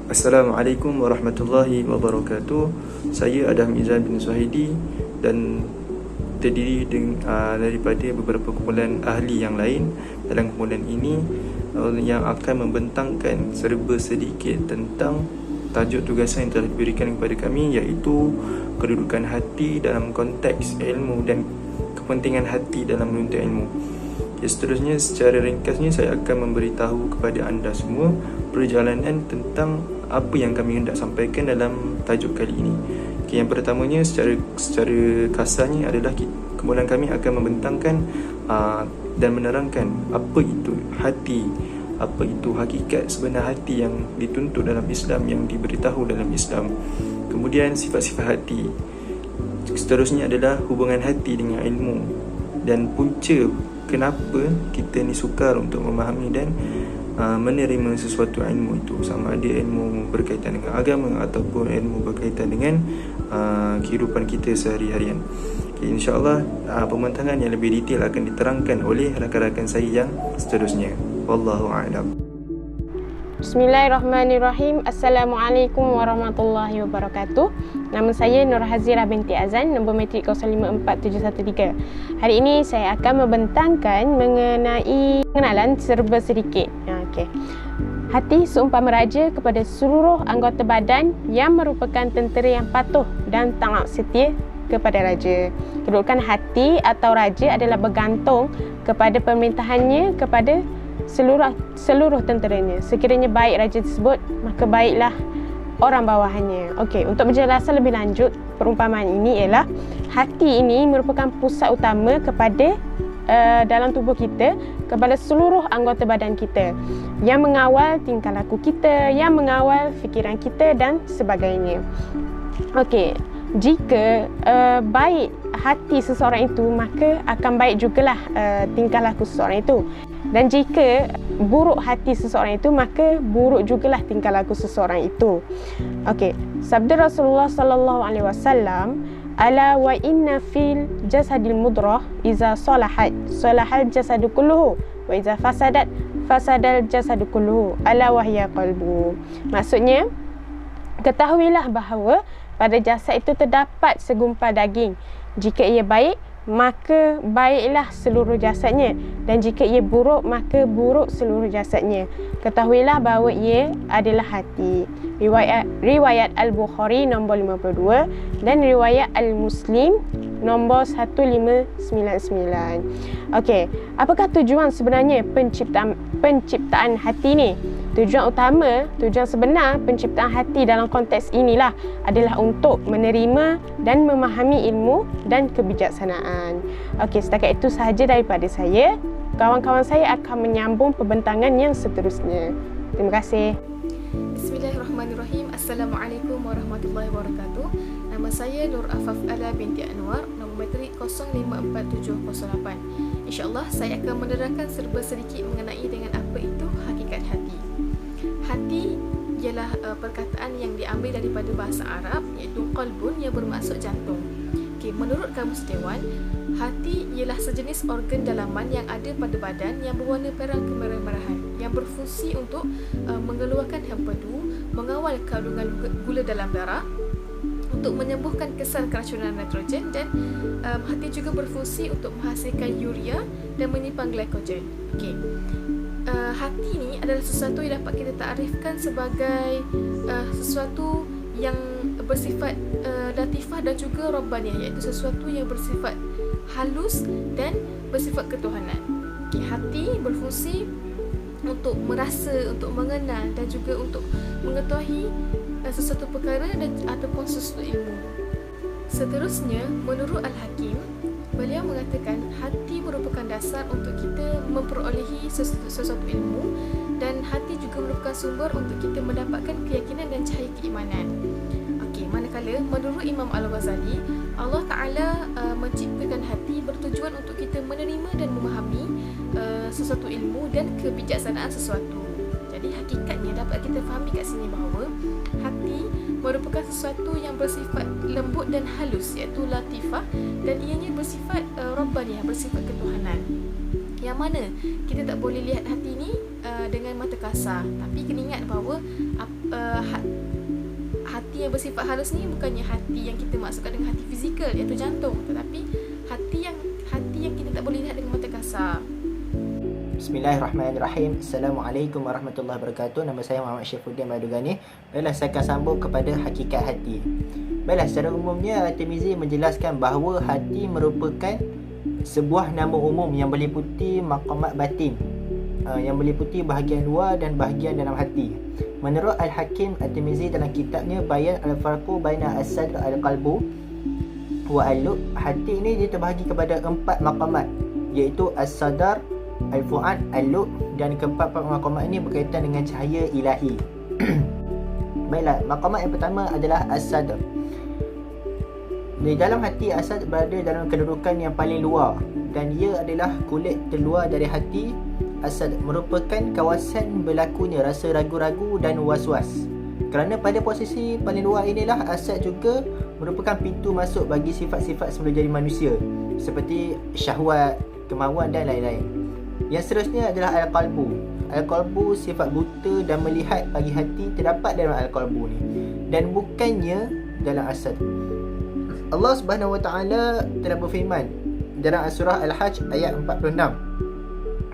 Assalamualaikum warahmatullahi wabarakatuh. Saya Adam Izan bin Suhaidi dan terdiri daripada beberapa kumpulan ahli yang lain. Dalam kumpulan ini yang akan membentangkan serba sedikit tentang tajuk tugasan yang telah diberikan kepada kami, iaitu kedudukan hati dalam konteks ilmu dan kepentingan hati dalam menuntut ilmu. Seterusnya, secara ringkasnya saya akan memberitahu kepada anda semua perjalanan tentang apa yang kami hendak sampaikan dalam tajuk kali ini. Yang pertamanya, secara kasarnya adalah kumpulan kami akan membentangkan dan menerangkan apa itu hati, apa itu hakikat sebenar hati yang dituntut dalam Islam, yang diberitahu dalam Islam. Kemudian sifat-sifat hati. Seterusnya adalah hubungan hati dengan ilmu, dan punca kenapa kita ni sukar untuk memahami dan menerima sesuatu ilmu itu, sama ada ilmu berkaitan dengan agama ataupun ilmu berkaitan dengan kehidupan kita sehari-harian. InsyaAllah pembentangan yang lebih detail akan diterangkan oleh rakan-rakan saya yang seterusnya. Wallahu a'lam. Bismillahirrahmanirrahim. Assalamualaikum warahmatullahi wabarakatuh. Nama saya Nur Hazirah binti Azan, nombor matrik 054713. Hari ini saya akan membentangkan mengenai pengenalan serba sedikit. Hati seumpama raja kepada seluruh anggota badan yang merupakan tentera yang patuh dan taat setia kepada raja. Kedudukan hati atau raja adalah bergantung kepada pemerintahannya kepada seluruh tenteranya. Sekiranya baik raja tersebut, maka baiklah orang bawahannya. Untuk penjelasan lebih lanjut, perumpamaan ini ialah hati ini merupakan pusat utama kepada dalam tubuh kita, kepada seluruh anggota badan kita, yang mengawal tingkah laku kita, yang mengawal fikiran kita dan sebagainya. Jika baik hati seseorang itu, maka akan baik jugalah tingkah laku seseorang itu. Dan jika buruk hati seseorang itu, maka buruk jugalah tingkah laku seseorang itu. Sabda Rasulullah sallallahu alaihi wasallam, ala wa inna fil jasadil mudrah iza salahat salahal jasadu kulluhu wa iza fasadat fasadal jasadu kulluhu ala wahya qalbu. Maksudnya, ketahuilah bahawa pada jasad itu terdapat segumpal daging. Jika ia baik, maka baiklah seluruh jasadnya, dan jika ia buruk, maka buruk seluruh jasadnya. Ketahuilah bahawa ia adalah hati. Riwayat Al-Bukhari nombor 52 dan riwayat Al-Muslim nombor 1599. Apakah tujuan sebenarnya penciptaan hati ni? Tujuan sebenar penciptaan hati dalam konteks inilah adalah untuk menerima dan memahami ilmu dan kebijaksanaan. Setakat itu sahaja daripada saya. Kawan-kawan saya akan menyambung pembentangan yang seterusnya. Terima kasih. Bismillahirrahmanirrahim. Assalamualaikum warahmatullahi wabarakatuh. Nama saya Nur Afaf Ala binti Anwar, nombor matrik 054708. InsyaAllah saya akan menerangkan serba sedikit mengenai dengan apa itu hakikat hati. Hati ialah perkataan yang diambil daripada bahasa Arab, iaitu qalbun, yang bermaksud jantung. Menurut Kamus Dewan, hati ialah sejenis organ dalaman yang ada pada badan yang berwarna perang kemerah-merahan, yang berfungsi untuk mengeluarkan empedu, mengawal kandungan gula dalam darah, untuk menyembuhkan kesan keracunan nitrogen, dan hati juga berfungsi untuk menghasilkan urea dan menyimpan glycogen. Hati ni adalah sesuatu yang dapat kita takrifkan sebagai sesuatu yang bersifat latifah dan juga rabbaniyah, iaitu sesuatu yang bersifat halus dan bersifat ketuhanan. Hati berfungsi untuk merasa, untuk mengenal dan juga untuk mengetahui sesuatu perkara dan ataupun sesuatu ilmu. Seterusnya, menurut Al-Hakim, beliau mengatakan hati merupakan dasar untuk kita memperolehi sesuatu ilmu, dan hati juga merupakan sumber untuk kita mendapatkan keyakinan dan cahaya keimanan. Manakala menurut Imam Al-Ghazali, Allah Ta'ala menciptakan hati bertujuan untuk kita menerima dan memahami sesuatu ilmu dan kebijaksanaan sesuatu. Jadi hakikatnya dapat kita fahami kat sini bahawa hati merupakan sesuatu yang bersifat lembut dan halus, iaitu latifah, dan ianya bersifat rabbaniyah, bersifat ketuhanan. yang mana kita tak boleh lihat hati ni dengan mata kasar. Tapi kena ingat bahawa hati yang bersifat halus ni bukannya hati yang kita maksudkan dengan hati fizikal, iaitu jantung, tetapi hati yang kita tak boleh lihat dengan mata kasar. Bismillahirrahmanirrahim. Assalamualaikum warahmatullahi wabarakatuh. Nama saya Muhammad Syafuddin Madugani. Baiklah, saya akan sambung kepada hakikat hati. Baiklah, secara umumnya At-Tirmizi menjelaskan bahawa hati merupakan sebuah nama umum yang meliputi maqamat batin, yang meliputi bahagian luar dan bahagian dalam hati. Menurut Al-Hakim At-Tirmizi dalam kitabnya Bayan Al-Farqu Baina As-Sadr Al-Qalbu wa Al-Lub, hati ini dia terbahagi kepada 4 maqamat, iaitu As-Sadar, Al-Fu'ad, Al-Lub, dan keempat maqamat ini berkaitan dengan cahaya ilahi. Baiklah, maqamat yang pertama adalah As-Sadr. Di dalam hati, As-Sadr berada dalam kedudukan yang paling luar, dan ia adalah kulit terluar dari hati. As-Sadr merupakan kawasan berlakunya rasa ragu-ragu dan was-was. Kerana pada posisi paling luar inilah As-Sadr juga merupakan pintu masuk bagi sifat-sifat sebelum jadi manusia, seperti syahwat, kemahuan dan lain-lain. Yang seterusnya adalah Al-Qalbu. Al-Qalbu, sifat buta dan melihat bagi hati terdapat dalam Al-Qalbu ni, dan bukannya dalam As-Sadr. Allah Subhanahu Wa Taala telah berfirman dalam surah Al-Hajj ayat 46.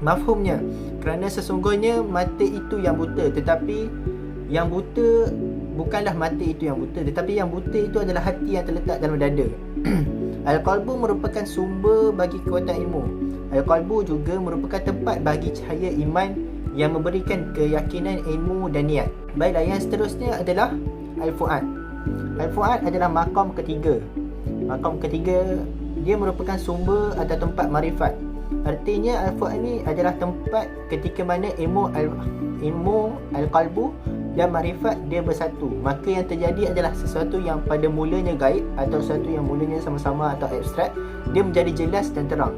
Mafhumnya, kerana sesungguhnya mata itu yang buta, tetapi yang buta bukanlah mata itu yang buta, tetapi yang buta itu adalah hati yang terletak dalam dada. Al-Qalbu merupakan sumber bagi kekuatan ilmu. Al-Qalbu juga merupakan tempat bagi cahaya iman yang memberikan keyakinan, ilmu dan niat. Baiklah, yang seterusnya adalah Al-Fu'ad. Al-Fu'ad adalah makam ketiga. Makam ketiga, dia merupakan sumber atau tempat marifat. Artinya Al-Fu'ad ini adalah tempat ketika mana ilmu Al-Qalbu dan marifat dia bersatu. Maka yang terjadi adalah sesuatu yang pada mulanya gaib atau sesuatu yang mulanya sama-sama atau abstrak, dia menjadi jelas dan terang.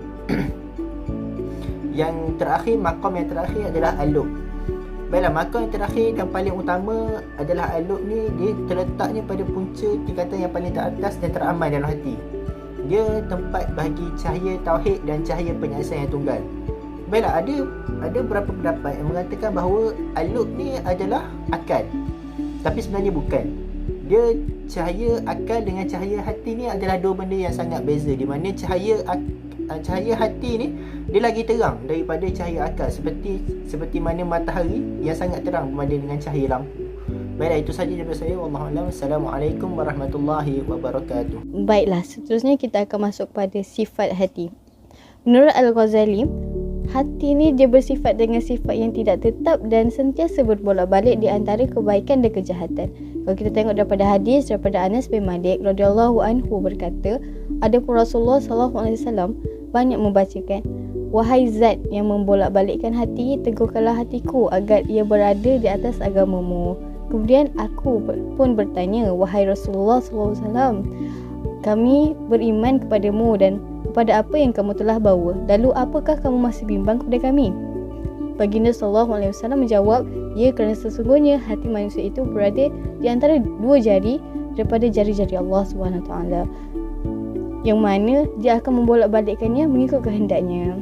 Yang terakhir, makam yang terakhir adalah Al-Lub. Baiklah, makam yang terakhir dan paling utama adalah Al-Lub ni, dia terletaknya pada punca tingkatan yang paling teratas dan teraman dalam hati. Dia tempat bagi cahaya tauhid dan cahaya penyiasan yang tunggal. Baiklah, ada beberapa pendapat yang mengatakan bahawa Al-Lub ni adalah akal, tapi sebenarnya bukan. Dia cahaya akal dengan cahaya hati ni adalah dua benda yang sangat beza, di mana cahaya hati ni dia lagi terang daripada cahaya akal, seperti mana matahari yang sangat terang berbanding dengan cahaya lampu. Baiklah, itu sahaja daripada saya. Wallahualam. Assalamualaikum warahmatullahi wabarakatuh. Baiklah, seterusnya kita akan masuk pada sifat hati. Menurut Al-Ghazali, hati ni dia bersifat dengan sifat yang tidak tetap dan sentiasa berbolak-balik di antara kebaikan dan kejahatan. Kalau kita tengok daripada hadis daripada Anas bin Malik radhiyallahu anhu berkata, adapun Rasulullah sallallahu alaihi wasallam banyak membacakan, wahai zat yang membolak-balikkan hati, teguhkanlah hatiku agar ia berada di atas agamamu. Kemudian aku pun bertanya, wahai Rasulullah sallallahu alaihi wasallam, kami beriman kepadamu dan kepada apa yang kamu telah bawa. Lalu apakah kamu masih bimbang kepada kami? Baginda sallallahu alaihi wasallam menjawab, ya, kerana sesungguhnya hati manusia itu berada di antara dua jari daripada jari-jari Allah Subhanahu Wa Taala, yang mana dia akan membolak-balikkannya mengikut kehendaknya.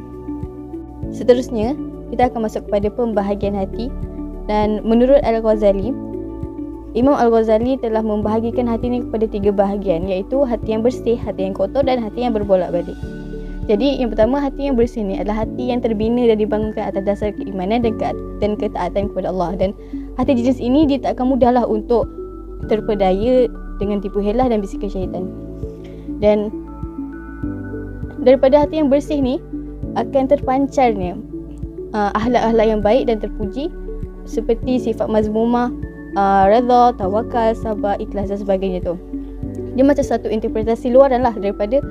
Seterusnya, kita akan masuk kepada pembahagian hati. Dan menurut Al-Ghazali, Imam Al-Ghazali telah membahagikan hati ini kepada 3 bahagian, iaitu hati yang bersih, hati yang kotor dan hati yang berbolak-balik. Jadi yang pertama, hati yang bersih ni adalah hati yang terbina dan dibangunkan atas dasar keimanan dan ketaatan kepada Allah. Dan hati jenis ini dia tak akan mudahlah untuk terpedaya dengan tipu helah dan bisikan syaitan. Dan daripada hati yang bersih ni akan terpancarnya akhlak-akhlak yang baik dan terpuji, seperti sifat mazmumah, redha, tawakal, sabar, ikhlas dan sebagainya tu. Dia macam satu interpretasi luaran lah daripada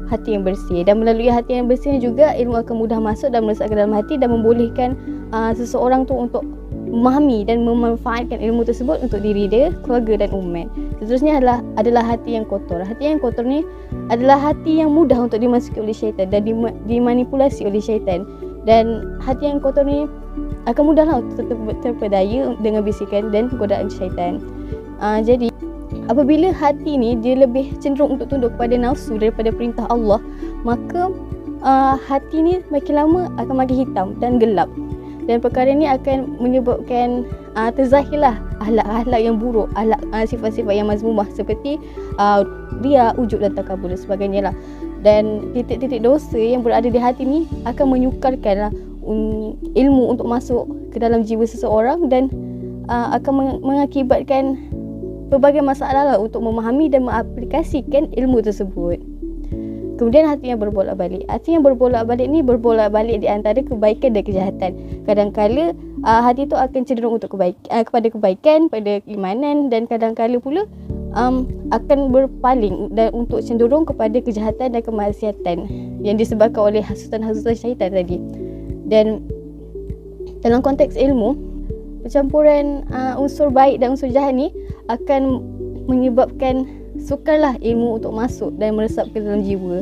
hati yang bersih. Dan melalui hati yang bersih ni juga ilmu akan mudah masuk dan melesat ke dalam hati dan membolehkan seseorang tu untuk memahami dan memanfaatkan ilmu tersebut untuk diri dia, keluarga dan umat. Seterusnya adalah hati yang kotor. Hati yang kotor ni adalah hati yang mudah untuk dimasuki oleh syaitan dan dimanipulasi oleh syaitan. Dan hati yang kotor ni akan mudahlah untuk terpedaya dengan bisikan dan godaan syaitan. Jadi apabila hati ni dia lebih cenderung untuk tunduk kepada nafsu daripada perintah Allah, maka hati ni makin lama akan makin hitam dan gelap. Dan perkara ni akan menyebabkan terzahirlah akhlak-akhlak yang buruk, sifat-sifat yang mazmumah seperti riya, ujub dan takabur dan sebagainya lah. Dan titik-titik dosa yang berada di hati ni akan menyukarkan ilmu untuk masuk ke dalam jiwa seseorang dan akan mengakibatkan pelbagai masalah lah untuk memahami dan mengaplikasikan ilmu tersebut. Kemudian hati yang berbolak-balik. Hati yang berbolak-balik ni berbolak-balik di antara kebaikan dan kejahatan. Kadang-kala hati tu akan cenderung untuk kepada kebaikan, pada keimanan, dan kadang-kala pula akan berpaling dan untuk cenderung kepada kejahatan dan kemaksiatan yang disebabkan oleh hasutan-hasutan syaitan tadi. Dan dalam konteks ilmu, percampuran unsur baik dan unsur jahat ni akan menyebabkan sukarlah ilmu untuk masuk dan meresap ke dalam jiwa.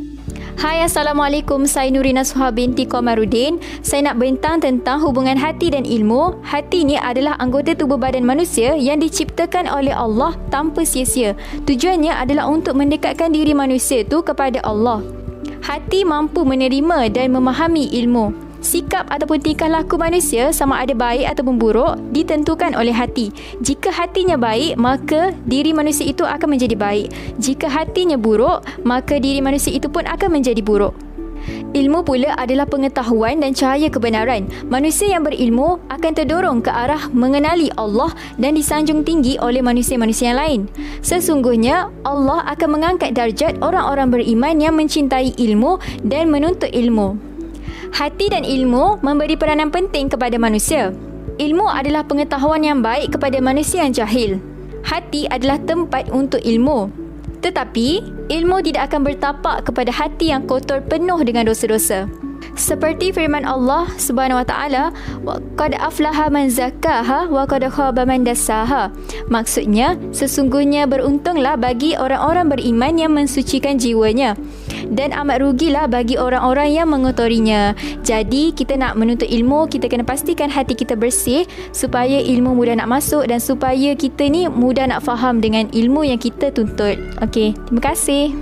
Hai, Assalamualaikum. Saya Nurina Suha binti Komarudin. Saya nak bentang tentang hubungan hati dan ilmu. Hati ni adalah anggota tubuh badan manusia yang diciptakan oleh Allah tanpa sia-sia. Tujuannya adalah untuk mendekatkan diri manusia tu kepada Allah. Hati mampu menerima dan memahami ilmu. Sikap ataupun tingkah laku manusia sama ada baik ataupun buruk ditentukan oleh hati. Jika hatinya baik, maka diri manusia itu akan menjadi baik. Jika hatinya buruk, maka diri manusia itu pun akan menjadi buruk. Ilmu pula adalah pengetahuan dan cahaya kebenaran. Manusia yang berilmu akan terdorong ke arah mengenali Allah dan disanjung tinggi oleh manusia-manusia yang lain. Sesungguhnya Allah akan mengangkat darjat orang-orang beriman yang mencintai ilmu dan menuntut ilmu. Hati dan ilmu memberi peranan penting kepada manusia. Ilmu adalah pengetahuan yang baik kepada manusia yang jahil. Hati adalah tempat untuk ilmu. Tetapi, ilmu tidak akan bertapak kepada hati yang kotor penuh dengan dosa-dosa. Seperti firman Allah Subhanahu wa taala, wa qad aflaha man zakkaha wa qad khaba man dassaha. Maksudnya, sesungguhnya beruntunglah bagi orang-orang beriman yang mensucikan jiwanya dan amat rugilah bagi orang-orang yang mengotorinya. Jadi, kita nak menuntut ilmu, kita kena pastikan hati kita bersih supaya ilmu mudah nak masuk dan supaya kita ni mudah nak faham dengan ilmu yang kita tuntut. Okey, terima kasih.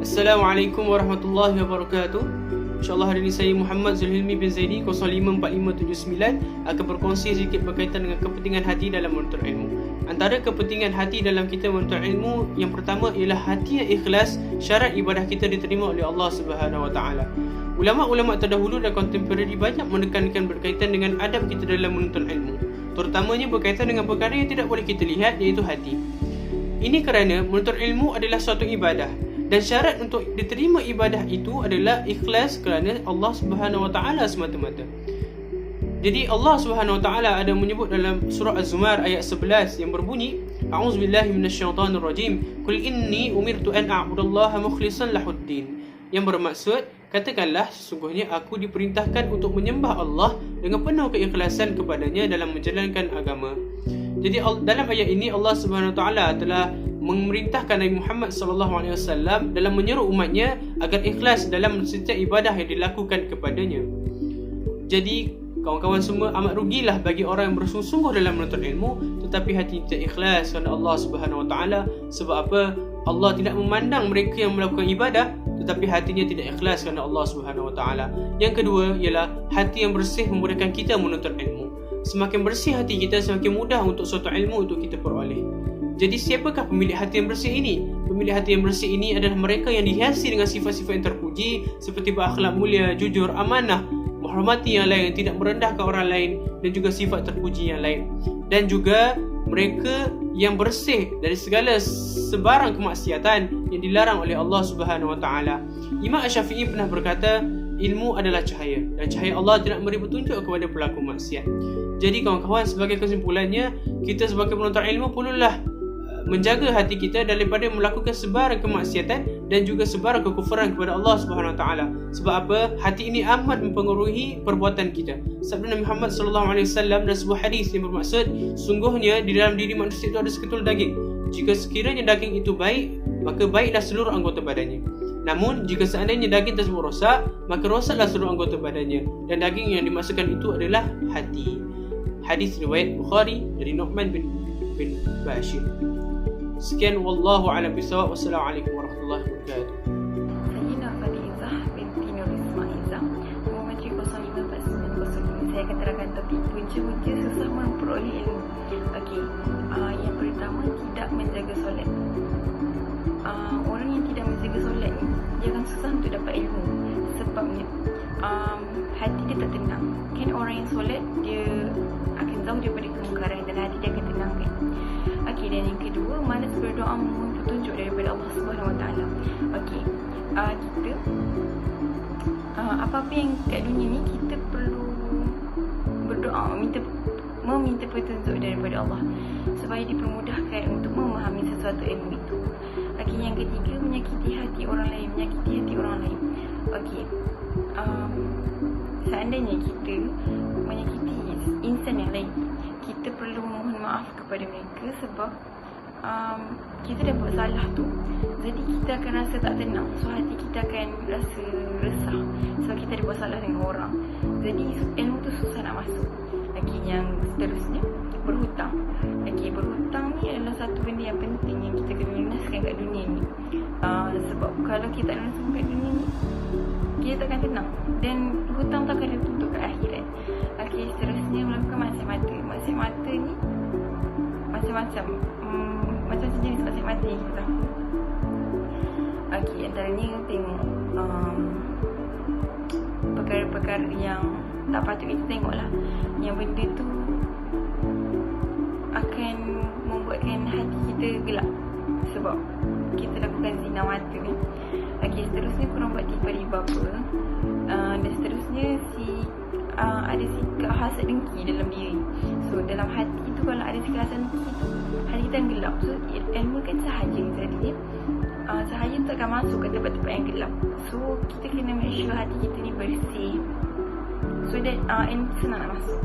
Assalamualaikum warahmatullahi wabarakatuh. InsyaAllah hari ini saya Muhammad Zulhilmi bin Zaidi 054579 akan berkongsi sedikit berkaitan dengan kepentingan hati dalam menuntut ilmu. Antara kepentingan hati dalam kita menuntut ilmu, yang pertama ialah hati yang ikhlas, syarat ibadah kita diterima oleh Allah Subhanahu wa taala. Ulama-ulama terdahulu dan kontemporari banyak menekankan berkaitan dengan adab kita dalam menuntut ilmu, terutamanya berkaitan dengan perkara yang tidak boleh kita lihat, iaitu hati. Ini kerana menuntut ilmu adalah suatu ibadah dan syarat untuk diterima ibadah itu adalah ikhlas kerana Allah Subhanahu wa taala semata-mata. Jadi Allah Subhanahu wa taala ada menyebut dalam surah Az-Zumar ayat 11 yang berbunyi, A'udzubillahi minasyaitonirrajim, Qul inni umirtu an a'budallaha mukhlishan lahuddin. Yang bermaksud, katakanlah sesungguhnya aku diperintahkan untuk menyembah Allah dengan penuh keikhlasan kepadanya dalam menjalankan agama. Jadi dalam ayat ini Allah Subhanahu wa taala telah memerintahkan Nabi Muhammad SAW dalam menyeru umatnya agar ikhlas dalam setiap ibadah yang dilakukan kepadanya. Jadi kawan-kawan semua, amat rugilah bagi orang yang bersungguh-sungguh dalam menuntut ilmu tetapi hati tidak ikhlas kerana Allah Subhanahu wa taala. Sebab apa? Allah tidak memandang mereka yang melakukan ibadah tetapi hatinya tidak ikhlas kerana Allah Subhanahu wa taala. Yang kedua ialah hati yang bersih memudahkan kita menuntut ilmu. Semakin bersih hati kita, semakin mudah untuk suatu ilmu untuk kita peroleh. Jadi siapakah pemilik hati yang bersih ini? Pemilik hati yang bersih ini adalah mereka yang dihiasi dengan sifat-sifat yang terpuji seperti berakhlak mulia, jujur, amanah, menghormati yang lain, tidak merendahkan orang lain dan juga sifat terpuji yang lain. Dan juga mereka yang bersih dari segala sebarang kemaksiatan yang dilarang oleh Allah Subhanahu wa taala. Imam Asy-Syafi'i pernah berkata, ilmu adalah cahaya dan cahaya Allah tidak memberi petunjuk kepada pelaku maksiat. Jadi kawan-kawan, sebagai kesimpulannya, kita sebagai penuntut ilmu perlulah menjaga hati kita daripada melakukan sebarang kemaksiatan dan juga sebarang kekufuran kepada Allah Subhanahu wa taala. Sebab apa? Hati ini amat mempengaruhi perbuatan kita. Sabda Nabi Muhammad SAW dan sebuah hadis yang bermaksud, sungguhnya di dalam diri manusia itu ada seketul daging. Jika sekiranya daging itu baik, maka baiklah seluruh anggota badannya. Namun jika seandainya daging tersebut rosak, maka rosaklah seluruh anggota badannya. Dan daging yang dimaksudkan itu adalah hati. Hadis riwayat Bukhari dari Nu'man bin Bashir. Sekian, wallahu a'lam bishawab. Wassalamualaikum warahmatullahi wabarakatuh. Saya Nafalizah binti Nurisa akan terangkan topik punca-punca susah memperoleh ilmu. Okey, yang pertama, tidak menjaga solat. Orang yang tidak menjaga solat ni, dia akan susah untuk dapat ilmu. Sebabnya hati dia tak tenang. Kan orang yang solat, dia akan jauh daripada kemungkaran dan hati dia akan tenang kan. Okey, dan yang kedua, malas berdoa memohon petunjuk daripada Allah Subhanahu Wa Taala. Okey, kita apa-apa yang kat dunia ni, kita perlu berdoa, meminta petunjuk daripada Allah supaya dipermudahkan untuk memahami sesuatu ilmu itu. Okey, yang ketiga, menyakiti hati orang lain. Okey, seandainya kita menyakiti insan yang lain, kita perlu memohon maaf kepada mereka sebab kita dah buat salah tu. Jadi kita akan rasa tak tenang. So hati kita akan rasa resah sebab kita dah buat salah dengan orang. Jadi ilmu tu susah nak masuk. Okey, yang seterusnya, berhutang. Okey, berhutang ni adalah satu benda yang penting yang kita kena lunaskan kat dunia ni. Sebab kalau kita tak lunaskan kat dunia ni, kita tak akan tenang. Dan hutang tak akan dituntut kat akhirat. Okey, seterusnya, melakukan maksiat mata. Maksiat mata ni macam-macam. Macam-macam jenis maksiat mata yang kita tahu. Okey, antaranya tengok perkara-perkara yang tak patut kita tengok lah. Yang benda tu akan membuatkan hati kita gelap sebab kita lakukan zina mata kan. Okey, seterusnya, kurang buat tipu riba apa. Dan seterusnya, ada sikap hasad dengki dalam diri. So dalam hati tu, kalau ada sikap hasad dengki tu, hati kita akan gelap. So ilmu kan cahaya, jadi cahaya tu akan masuk ke tempat-tempat yang gelap. So kita kena make sure hati kita ni bersih, so that ilmu tu senang nak masuk.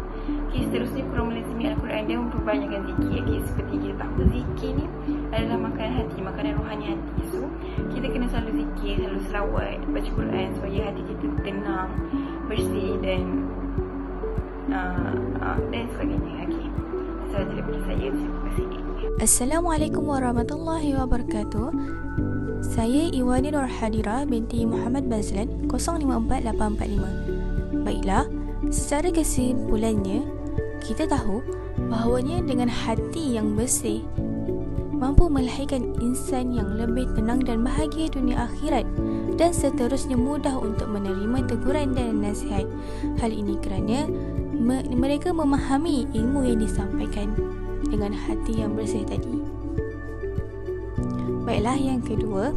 Okay, seterusnya, kurang melazimi Al-Quran dan memperbanyakkan zikir. Okay, seperti kita tahu, zikir ni adalah makanan hati, makanan rohani hati. So kita kena selalu zikir, selalu selawat, baca Quran supaya hati kita tenang, bersih dan sebagainya. Okay, sahaja daripada saya. Terima kasih. Assalamualaikum warahmatullahi wabarakatuh. Saya Iwani Nur Hadira binti Muhammad Bazlan 054845. Baiklah, secara kesimpulannya, kita tahu bahawanya dengan hati yang bersih mampu melahirkan insan yang lebih tenang dan bahagia dunia akhirat, dan seterusnya mudah untuk menerima teguran dan nasihat. Hal ini kerana mereka memahami ilmu yang disampaikan dengan hati yang bersih tadi. Baiklah, yang kedua,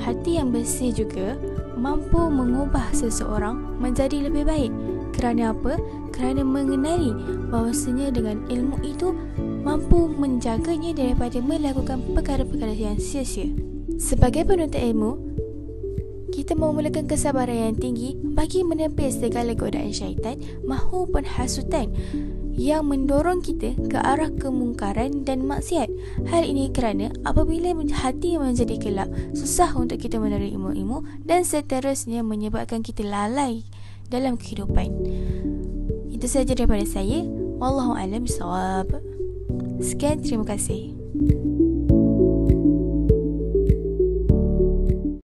hati yang bersih juga mampu mengubah seseorang menjadi lebih baik. Kerana apa? Kerana mengenali bahawasanya dengan ilmu itu mampu menjaganya daripada melakukan perkara-perkara yang sia-sia. Sebagai penuntut ilmu, kita memulakan kesabaran yang tinggi bagi menepis segala godaan syaitan maupun hasutan yang mendorong kita ke arah kemungkaran dan maksiat. Hal ini kerana apabila hati menjadi gelap, susah untuk kita menerima ilmu dan seterusnya menyebabkan kita lalai dalam kehidupan. Itu sahaja daripada saya. Wallahu a'lam bishawab. Sekian, terima kasih.